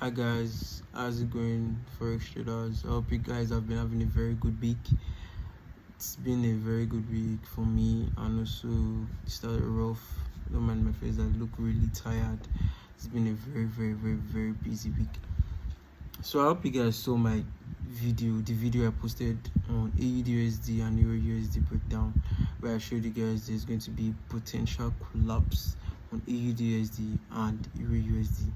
Hi guys, how's it going, Forex traders? I hope you guys have been having a very good week. It's been a very good week for me, and also it started rough. Don't mind my face, I look really tired. It's been a very busy week. So I hope you guys saw my the video I posted on AUDUSD and Euro USD breakdown, where I showed you guys there's going to be potential collapse on AUDUSD and Euro USD.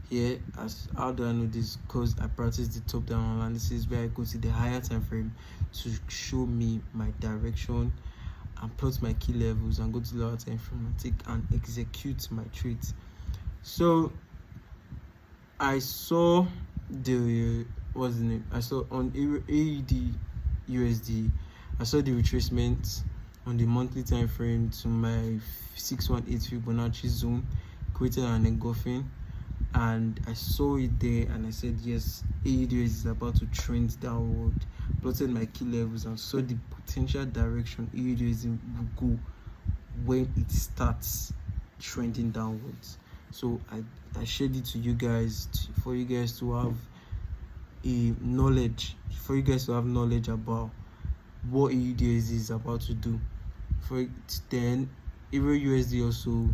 Here, as how do I know this? Because I practice the top down analysis where I go to the higher time frame to show me my direction and plot my key levels, and go to the lower time frame and take and execute my trades. So I saw the what's the name? I saw on AUD USD. I saw the retracement on the monthly time frame to my 618 Fibonacci zone, created an engulfing, and I saw it there and I said yes, AUD is about to trend downward. Plotted my key levels and saw the potential direction AUD will go when it starts trending downwards. So I shared it to you guys for you guys to have knowledge about what AUDS is about to do. For it, then Euro USD also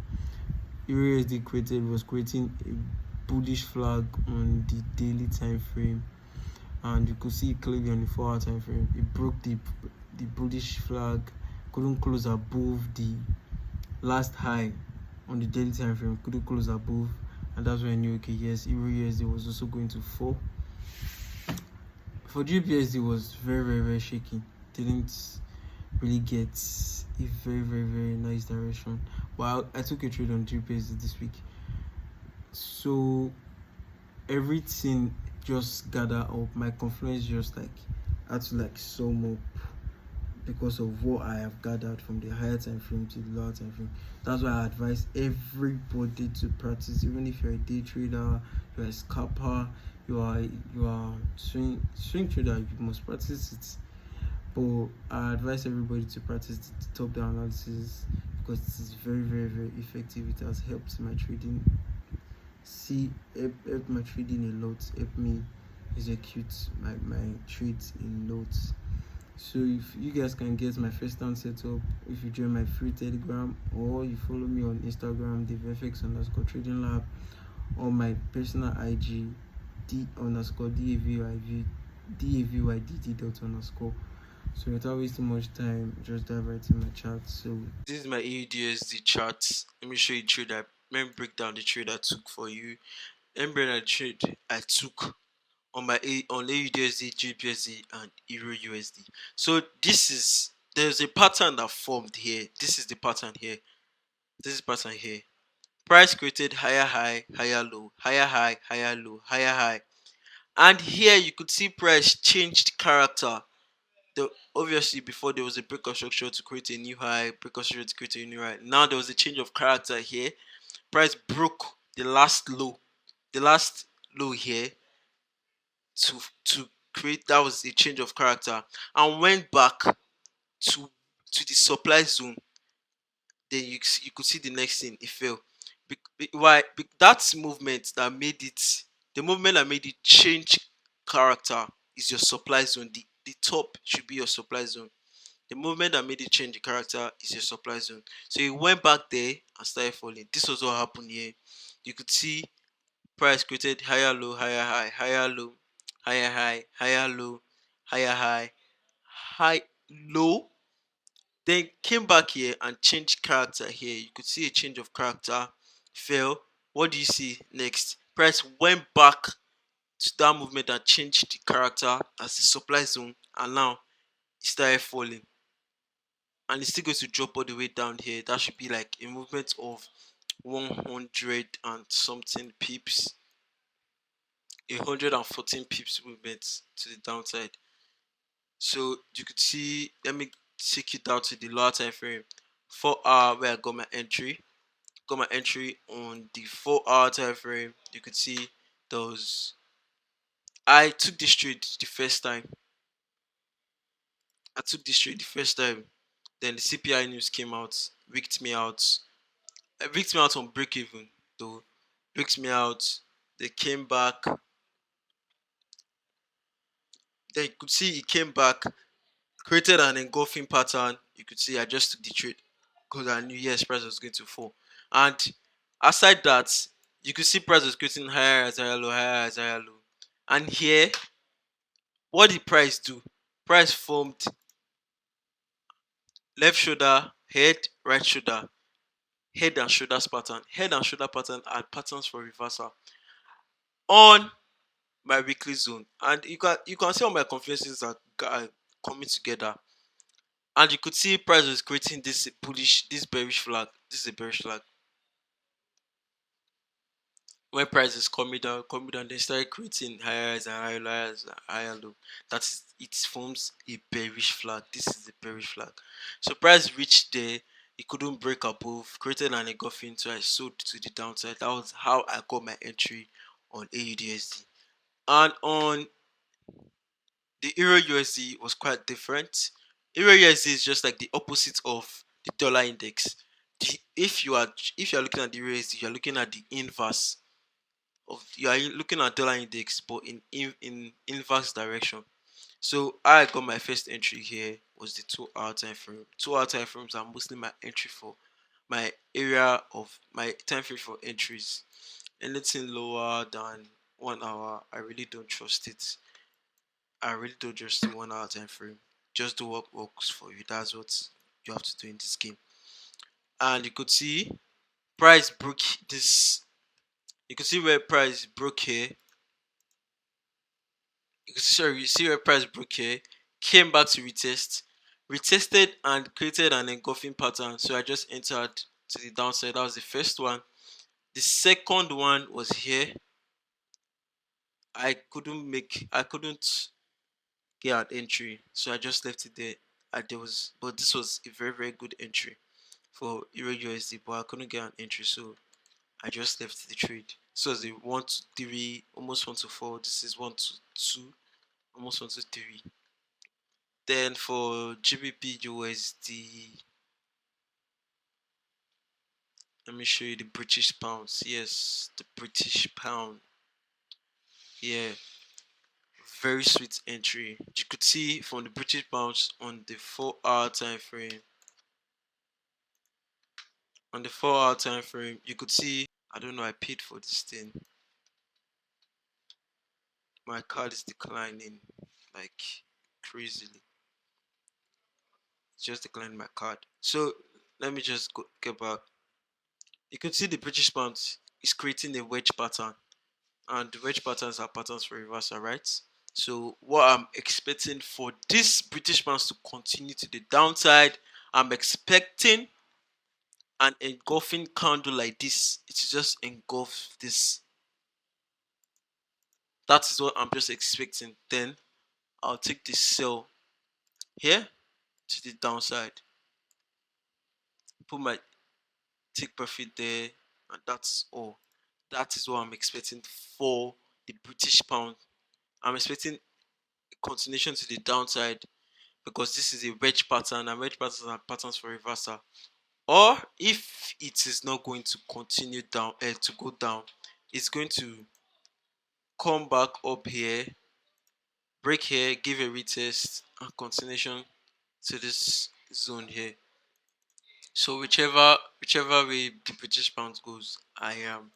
Euro USD was creating a bullish flag on the daily time frame, and you could see it clearly on the 4 hour time frame. It broke the bullish flag, couldn't close above the last high on the daily time frame, couldn't close above, and that's when I knew, okay, yes, Euro USD was also going to fall. For GBSD was very shaky, didn't really get a very nice direction, but I took a trade on GBSD this week. So everything just gathered up, my confidence just like had to like sum up because of what I have gathered from the higher time frame to the lower time frame. That's why I advise everybody to practice, even if you're a day trader, you're a scalper, you are swing trader, you must practice it. But I advise everybody to practice the top down analysis because it is very effective. It has helped my trading. Help my trading a lot. Help me execute my trades a lot. So if you guys can get my first time setup, if you join my free Telegram or you follow me on Instagram, DaveFX_Trading Lab, or my personal IG, D_DAVYDD. So without wasting much time, just dive right in my chat. So this is my AUDSD chart. Let me show you the trade. Let me break down the trade I took for you. Let me break down the trade I took on on AUDSD, GBSD, and Euro USD. So there's a pattern that formed here. This is the pattern here. This is the pattern here. Price created higher high, higher low, higher high, higher low, higher high. And here you could see price changed character. Obviously before there was a break of structure to create a new high, break of structure to create a new high. Now there was a change of character here. Price broke the last low here to create, that was a change of character, and went back to the supply zone. Then you could see the next thing, it fell. Why? That's movement that made it, the movement that made it change character is your supply zone. The top should be your supply zone. The movement that made it change the character is your supply zone. So it went back there and started falling. This was what happened here. You could see price created higher low, higher high, higher low, higher high, higher low, higher high, high low. Then came back here and changed character here. You could see a change of character. Fell. What do you see next? Price went back to that movement that changed the character as the supply zone, and now it started falling. And it's still going to drop all the way down here. That should be like a movement of 100 and something pips, 114 pips movement to the downside. So you could see, let me take it down to the lower time frame. 4 hour where I got my entry. Got my entry on the 4 hour time frame. You could see those. I took this trade the first time. I took this trade the first time. Then the CPI news came out, wicked me out. Wicked me out on break even though. Wicked me out. They came back. Then you could see it came back, created an engulfing pattern. You could see I just took the trade because I knew yes, price was going to fall. And aside that, you could see price was creating higher as higher low, higher as higher low. And here, what did price do? Price formed left shoulder, head, right shoulder, head and shoulders pattern. Head and shoulder pattern are patterns for reversal on my weekly zone. And you can see all my confluences are coming together. And you could see price was creating this bullish, this bearish flag. This is a bearish flag. When price is coming down, they start creating higher highs and higher lows and higher low. That is, it forms a bearish flag. This is a bearish flag. So price reached there, it couldn't break above, created an engulfing, so I sold to the downside. That was how I got my entry on AUDSD. And on the Euro USD was quite different. Euro USD is just like the opposite of the dollar index. If you are looking at the Euro USD, you are looking at the inverse you are looking at dollar index, but in inverse direction. So I got my first entry here was the 2 hour time frame. 2 hour time frames are mostly my entry for my area of my time frame for entries. Anything lower than 1 hour, I really don't trust it. I really don't trust the 1 hour time frame. Just do what works for you. That's what you have to do in this game. And you could see price broke this. You could see where price broke here. Sorry, you see where price broke here, came back to retest, retested and created an engulfing pattern. So I just entered to the downside. That was the first one. The second one was here. I couldn't get an entry, so I just left it there. But this was a very very good entry for Euro USD, but I couldn't get an entry, so I just left the trade. So it's a 1 to 3, almost 1 to 4. This is 1 to 2, almost 1 to 3. Then for GBP USD, let me show you the British pounds. Yes, the British pound. Yeah, very sweet entry. You could see from the British pounds on the 4 hour time frame. On the 4 hour time frame, you could see. I don't know. I paid for this thing. My card is declining like crazily. It's just declining my card. So let me just get back. You can see the British pound is creating a wedge pattern, and the wedge patterns are patterns for reversal, right? So what I'm expecting for this British pounds to continue to the downside, I'm expecting an engulfing candle like this. It will just engulf this. That is what I'm just expecting. Then I'll take the sell here to the downside, put my take profit there, and that's all. That is what I'm expecting for the British pound. I'm expecting a continuation to the downside because this is a wedge pattern, and wedge patterns are patterns for reversal. Or if it is not going to continue down, to go down, it's going to come back up here, break here, give a retest, and continuation to this zone here. So whichever way the British pound goes, I am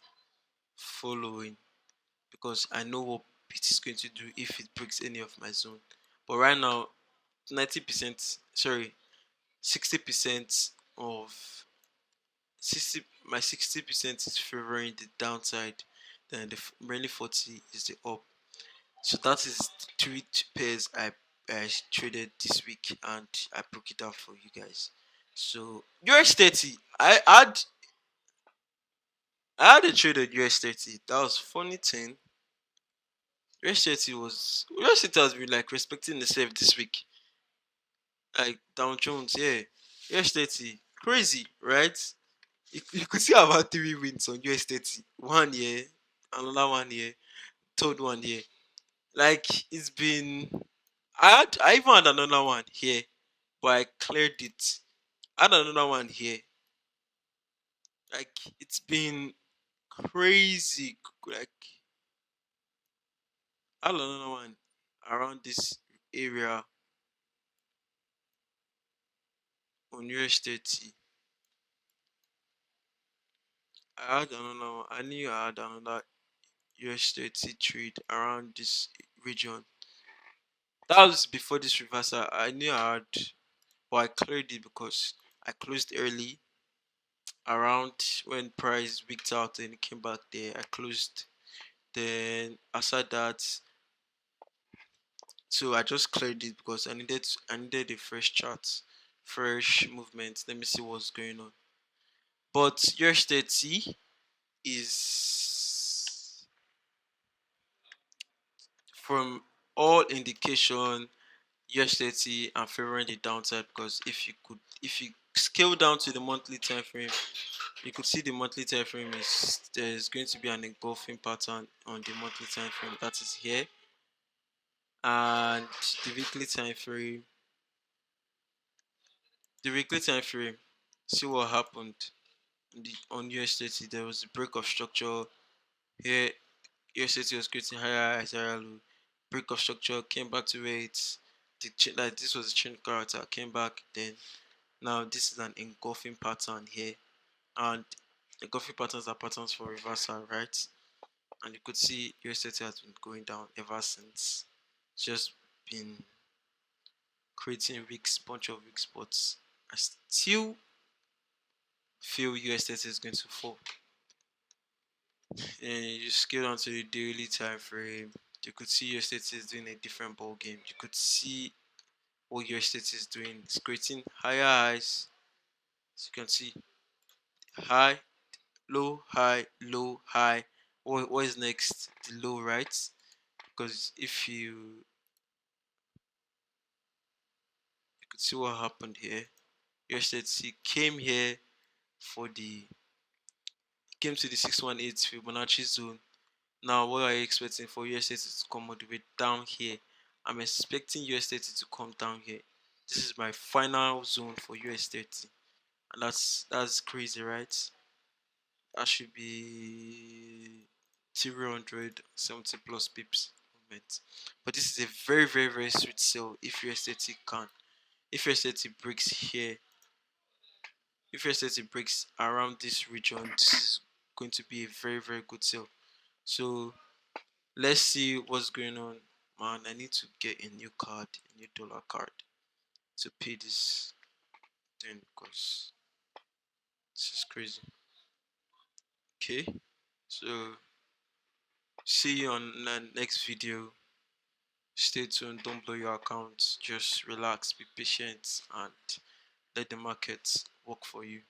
following because I know what it is going to do if it breaks any of my zone. But right now, 90%, sorry, 60% of 60% is favoring the downside, then the remaining 40 is the up. So that is the three pairs I traded this week, and I broke it down for you guys. So US 30, I had a trade at US 30. That was funny thing. US 30 has been like respecting itself this week. Like Dow Jones, yeah. US 30, crazy, right? You could see about 3 wins on US 30. 1 year, another 1 year, third 1 year. Like it's been. I even had another one here, but I cleared it. I had another one here. Like it's been crazy. Like I had another one around this area on US 30. I had another one. I knew I had another US 30 trade around this region. That was before this reversal. I knew I had, but I cleared it because I closed early around when price wicked out and it came back there. I closed. Then after that, so I just cleared it because I needed a fresh chart, fresh movement. Let me see what's going on. But US 30 is from all indication US 30 and favoring the downside because if you scale down to the monthly time frame, you could see the monthly time frame is there's going to be an engulfing pattern on the monthly time frame that is here, and the weekly time frame the weekly time frame see what happened on US 30. There was a break of structure here. US 30 was creating higher highs, higher low. Break of structure came back to where it's like this was a change character, came back. Then now this is an engulfing pattern here, and engulfing patterns are patterns for reversal, right? And you could see US 30 has been going down ever since. It's just been creating weak bunch of weak spots. I still feel US 30 is going to fall. And you scale down to the daily time frame, you could see US 30 is doing a different ball game. You could see what US 30 is doing. It's creating higher highs. As you can see, high, low, high, low, high. What is next? The low, right? Because if you could see what happened here. US 30 came here for the came to the 618 Fibonacci zone. Now, what are you expecting for US 30 to come all the way down here? I'm expecting US 30 to come down here. This is my final zone for US 30, and that's crazy, right? That should be 370 plus pips movement. But this is a very, very, very sweet sell if US 30 can. If US 30 breaks here, if US 30 breaks around this region, this is going to be a very, very good sell. So let's see what's going on. Man, I need to get a new card, a new dollar card to pay this thing because this is crazy. Okay, so see you on the next video. Stay tuned, don't blow your account. Just relax, be patient, and let the market work for you.